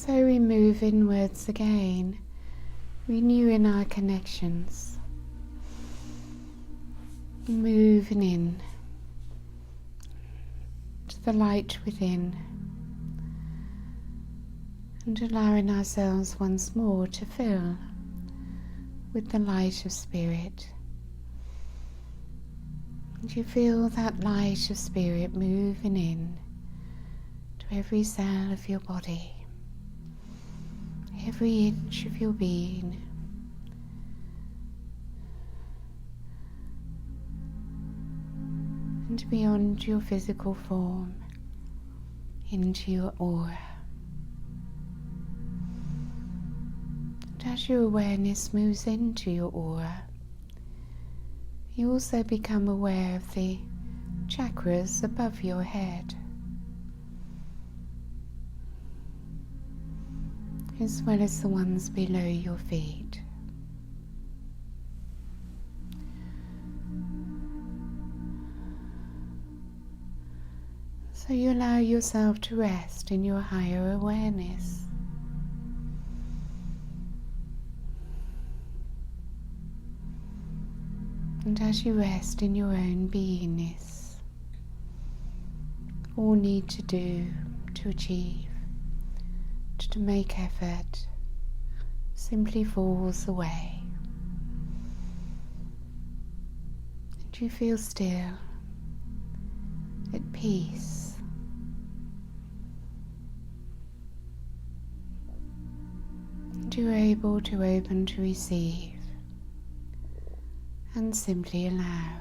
So we move inwards again, renewing our connections, moving in to the light within, and allowing ourselves once more to fill with the light of spirit. And you feel that light of spirit moving in to every cell of your body, every inch of your being, and beyond your physical form into your aura. And as your awareness moves into your aura, you also become aware of the chakras above your head, as well as the ones below your feet. So you allow yourself to rest in your higher awareness. And as you rest in your own beingness, all need to do, to achieve, to make effort, simply falls away. And you feel still, at peace. And you're able to open to receive and simply allow.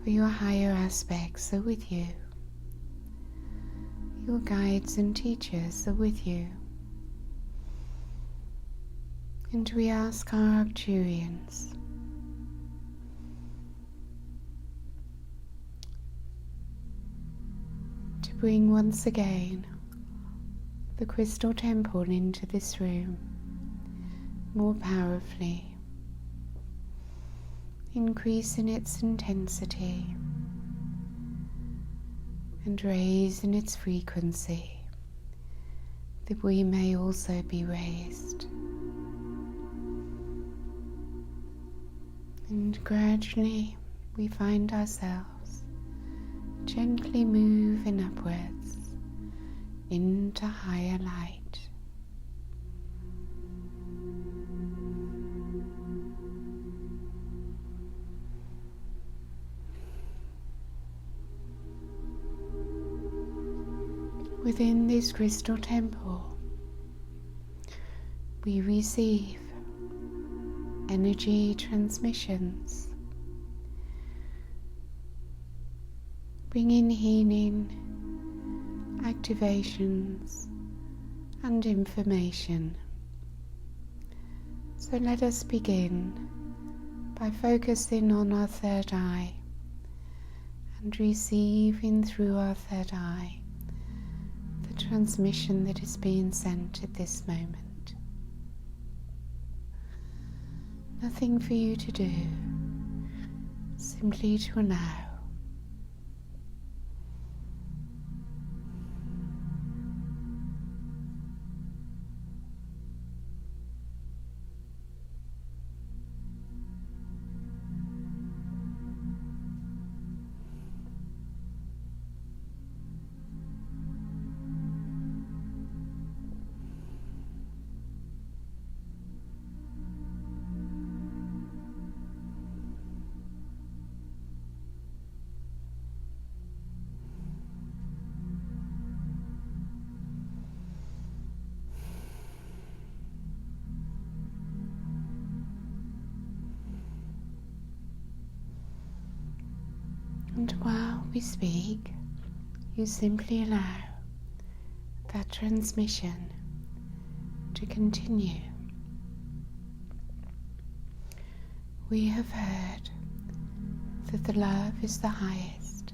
For your higher aspects are with you. Your guides and teachers are with you. And we ask our Arcturians to bring once again the crystal temple into this room more powerfully, increasing its intensity and raising its frequency, that we may also be raised. And gradually we find ourselves gently moving upwards into higher light. Within this crystal temple, we receive energy transmissions, bringing healing, activations, and information. So let us begin by focusing on our third eye and receiving through our third eye the transmission that is being sent at this moment. Nothing for you to do, simply to allow. And while we speak, you simply allow that transmission to continue. We have heard that the love is the highest,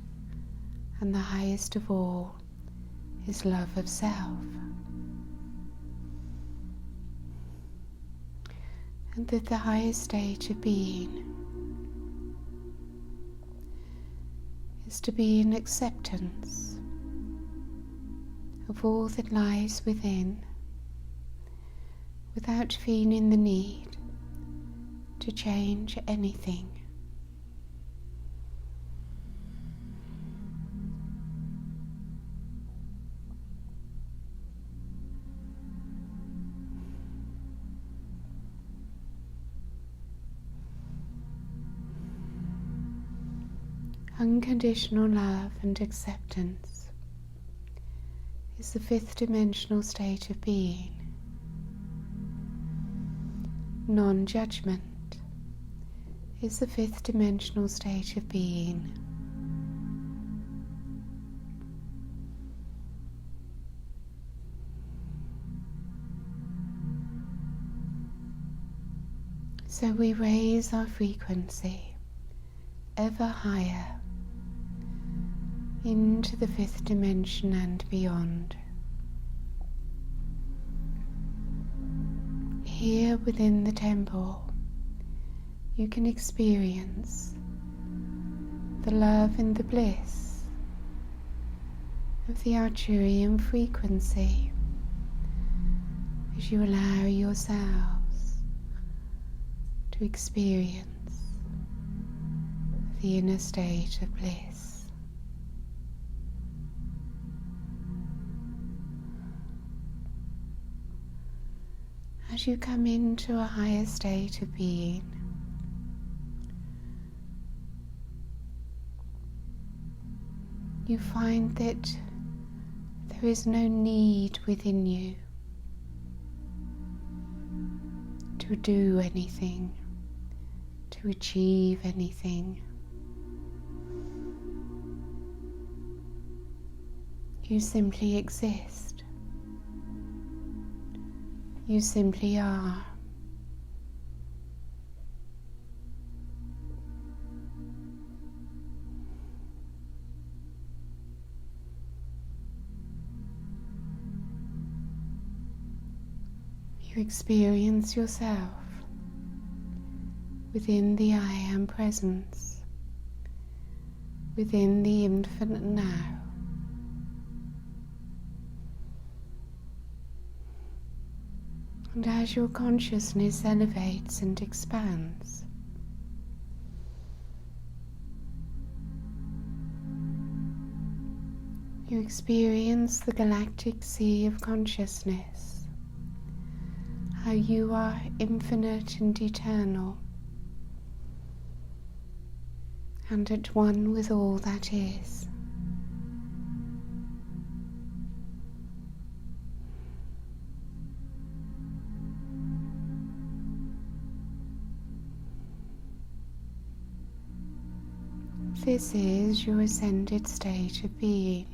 and the highest of all is love of self. And that the highest state of being is to be in acceptance of all that lies within, without feeling the need to change anything. Unconditional love and acceptance is the fifth dimensional state of being. Non-judgment is the fifth dimensional state of being. So we raise our frequency ever higher into the fifth dimension and beyond. Here within the temple, you can experience the love and the bliss of the Arcturian frequency as you allow yourselves to experience the inner state of bliss. As you come into a higher state of being, you find that there is no need within you to do anything, to achieve anything. You simply exist. You simply are. You experience yourself within the I Am presence, within the infinite now. And as your consciousness elevates and expands, you experience the galactic sea of consciousness, how you are infinite and eternal, and at one with all that is. This is your ascended state of being.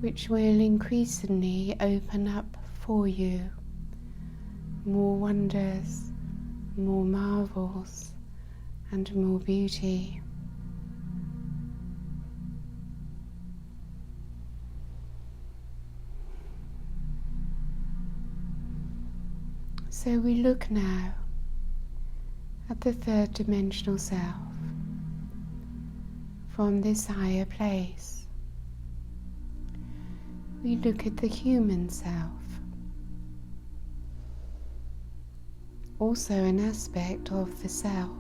Which will increasingly open up for you more wonders, more marvels, and more beauty. So we look now at the third dimensional self from this higher place. We look at the human self, also an aspect of the self.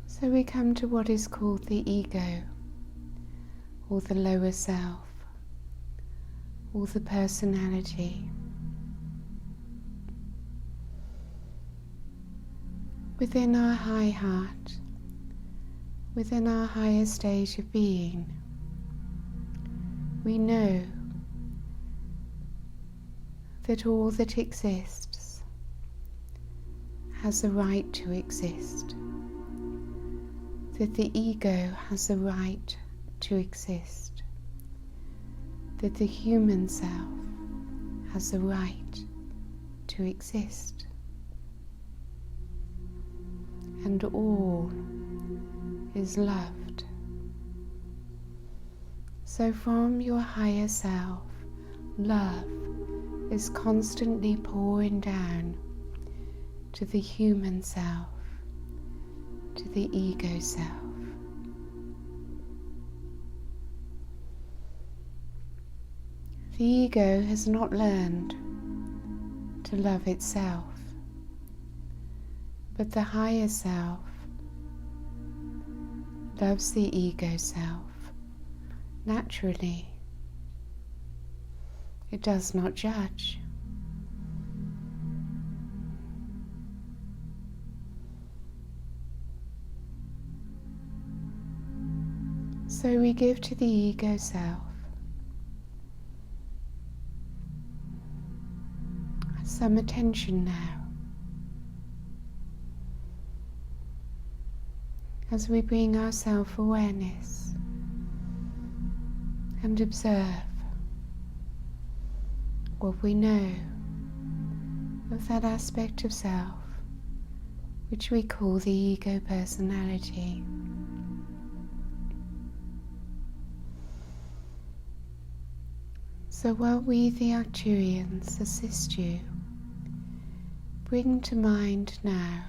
So we come to what is called the ego, or the lower self, or the personality. Within our high heart, within our higher state of being, we know that all that exists has a right to exist, that the ego has a right to exist, that the human self has a right to exist, and all is loved. So from your higher self, love is constantly pouring down to the human self, to the ego self. The ego has not learned to love itself, but the higher self loves the ego self naturally. It does not judge. So we give to the ego self some attention now, as we bring our self-awareness and observe what we know of that aspect of self which we call the ego personality. So while we, the Arcturians, assist you, bring to mind now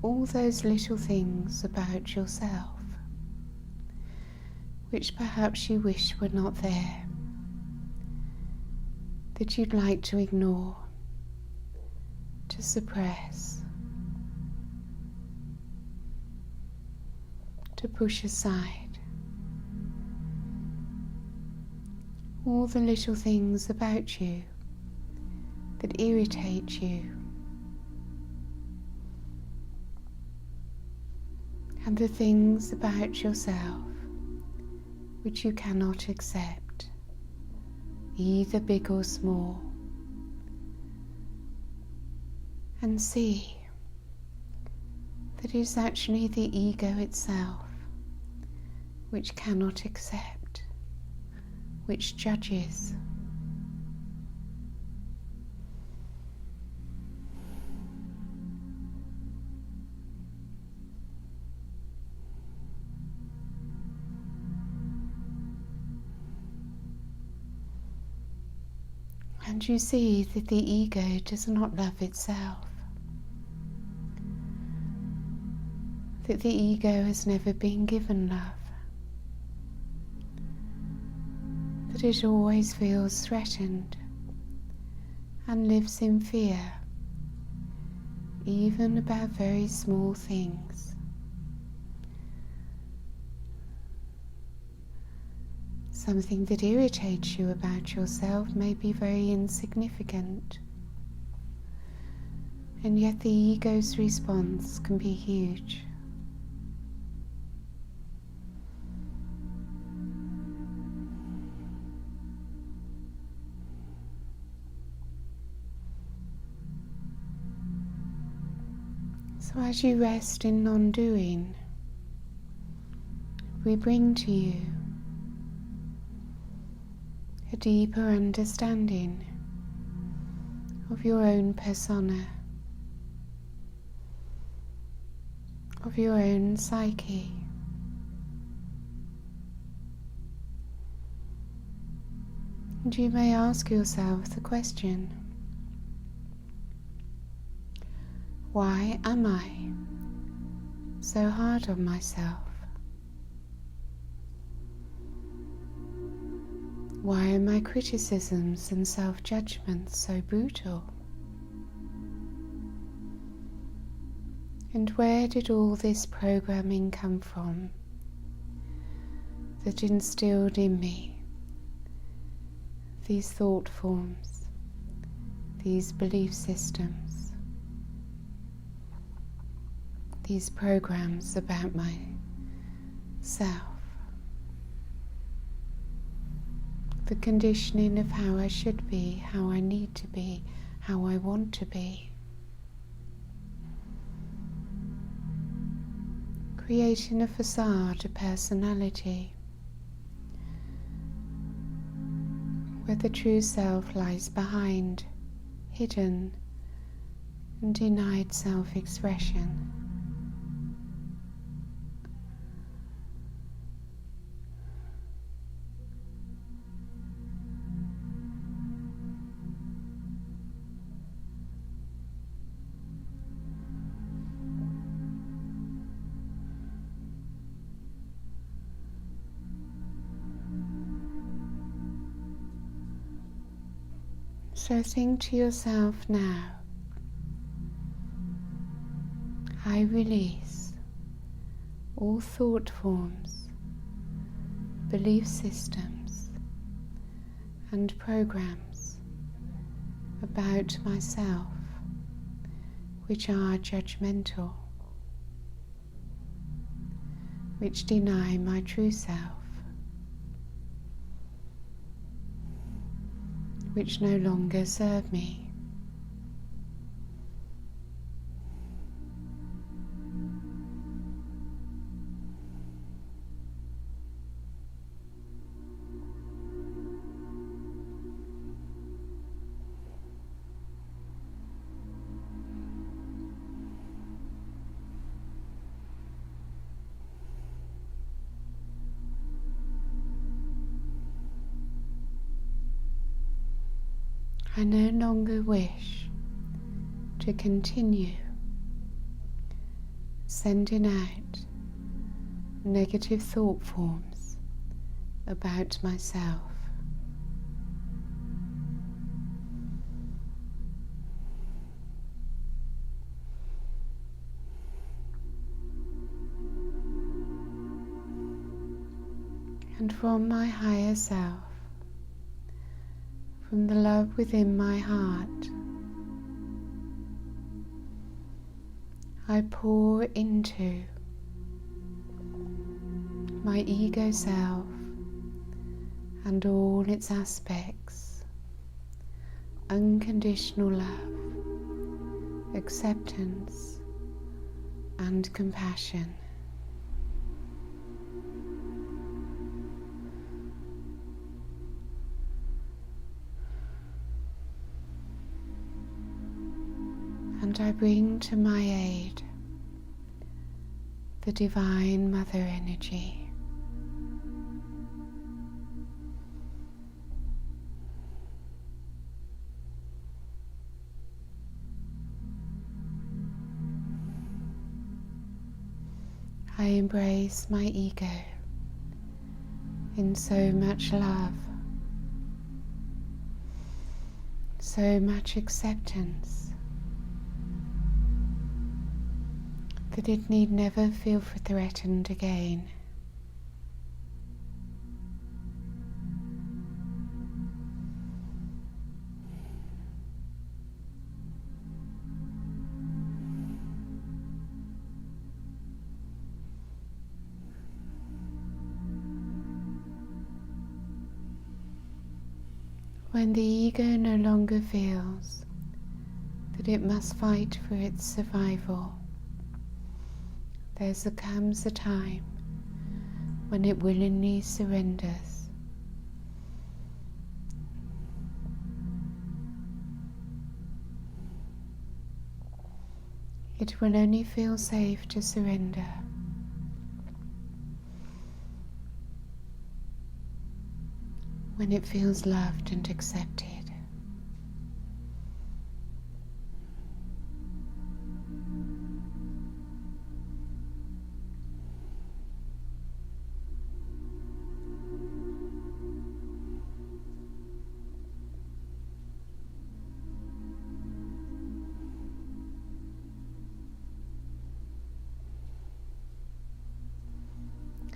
all those little things about yourself which perhaps you wish were not there, that you'd like to ignore, to suppress, to push aside. All the little things about you that irritate you, and the things about yourself which you cannot accept, either big or small, and see that it is actually the ego itself which cannot accept, which judges. And you see that the ego does not love itself, that the ego has never been given love, that it always feels threatened and lives in fear, even about very small things. Something that irritates you about yourself may be very insignificant, and yet the ego's response can be huge. So as you rest in non-doing, we bring to you a deeper understanding of your own persona, of your own psyche. And you may ask yourself the question, why am I so hard on myself? Why are my criticisms and self-judgments so brutal? And where did all this programming come from that instilled in me these thought forms, these belief systems, these programs about myself? The conditioning of how I should be, how I need to be, how I want to be. Creating a facade, a personality, where the true self lies behind, hidden and denied self-expression. So think to yourself now, I release all thought forms, belief systems, and programs about myself which are judgmental, which deny my true self, which no longer serve me. I no longer wish to continue sending out negative thought forms about myself. And from my higher self, from the love within my heart, I pour into my ego self and all its aspects unconditional love, acceptance, and compassion. And I bring to my aid the Divine Mother Energy. I embrace my ego in so much love, so much acceptance, that it need never feel threatened again. When the ego no longer feels that it must fight for its survival, there comes a time when it willingly surrenders. It will only feel safe to surrender when it feels loved and accepted.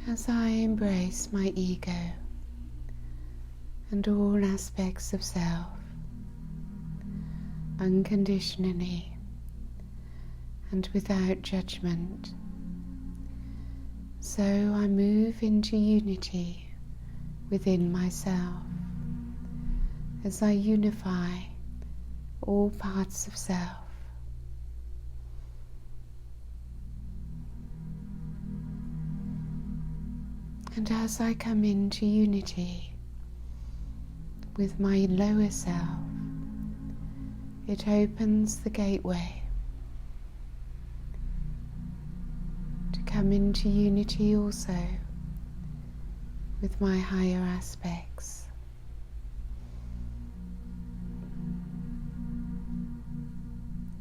As I embrace my ego and all aspects of self unconditionally and without judgment, so I move into unity within myself as I unify all parts of self. And as I come into unity with my lower self, it opens the gateway to come into unity also with my higher aspects.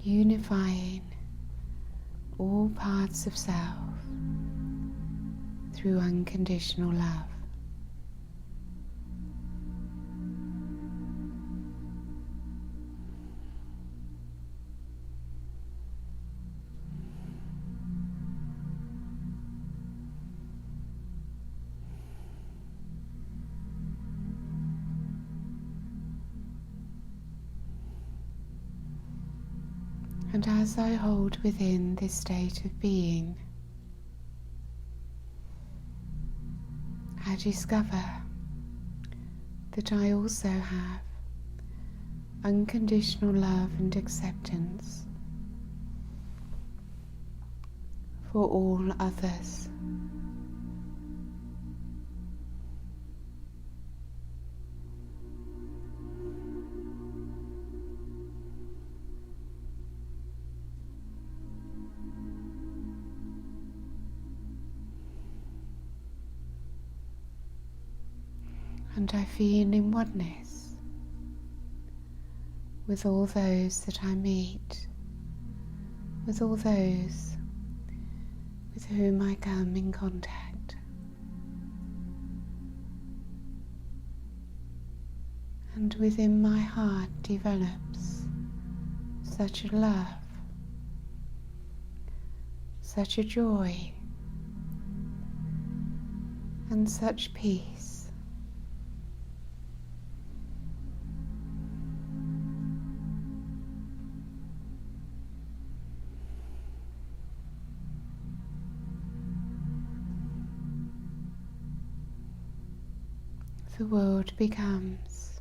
Unifying all parts of self through unconditional love. And as I hold within this state of being, I discover that I also have unconditional love and acceptance for all others. And I feel in oneness with all those that I meet, with all those with whom I come in contact. And within my heart develops such a love, such a joy, and such peace. The world becomes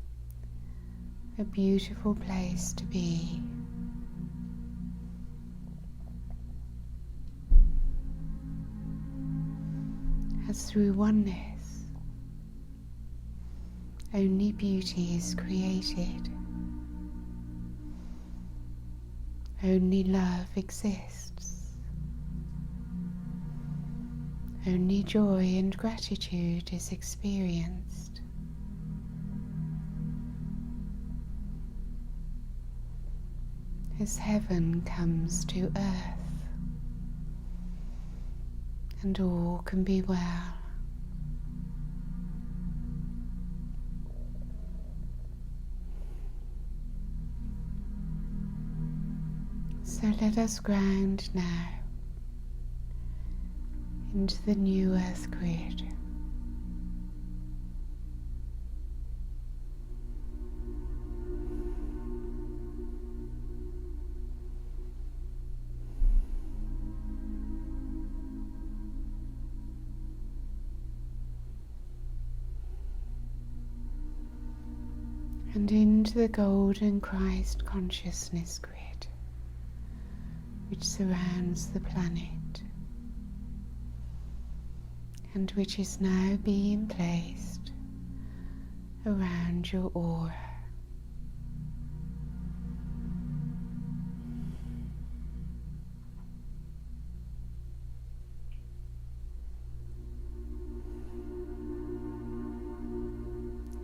a beautiful place to be. As through oneness, only beauty is created. Only love exists. Only joy and gratitude is experienced. As heaven comes to earth, and all can be well. So let us ground now into the new earth grid. And into the golden Christ consciousness grid, which surrounds the planet, and which is now being placed around your aura.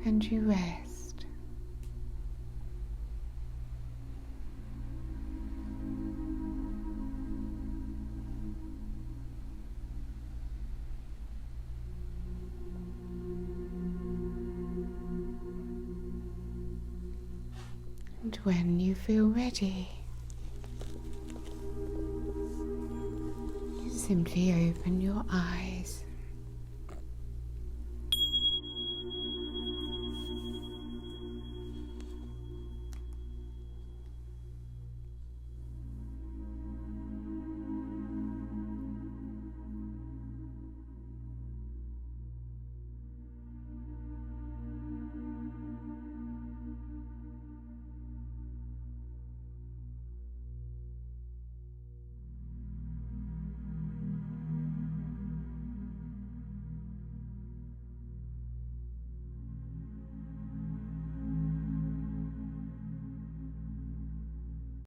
And you rest. And when you feel ready, you simply open your eyes.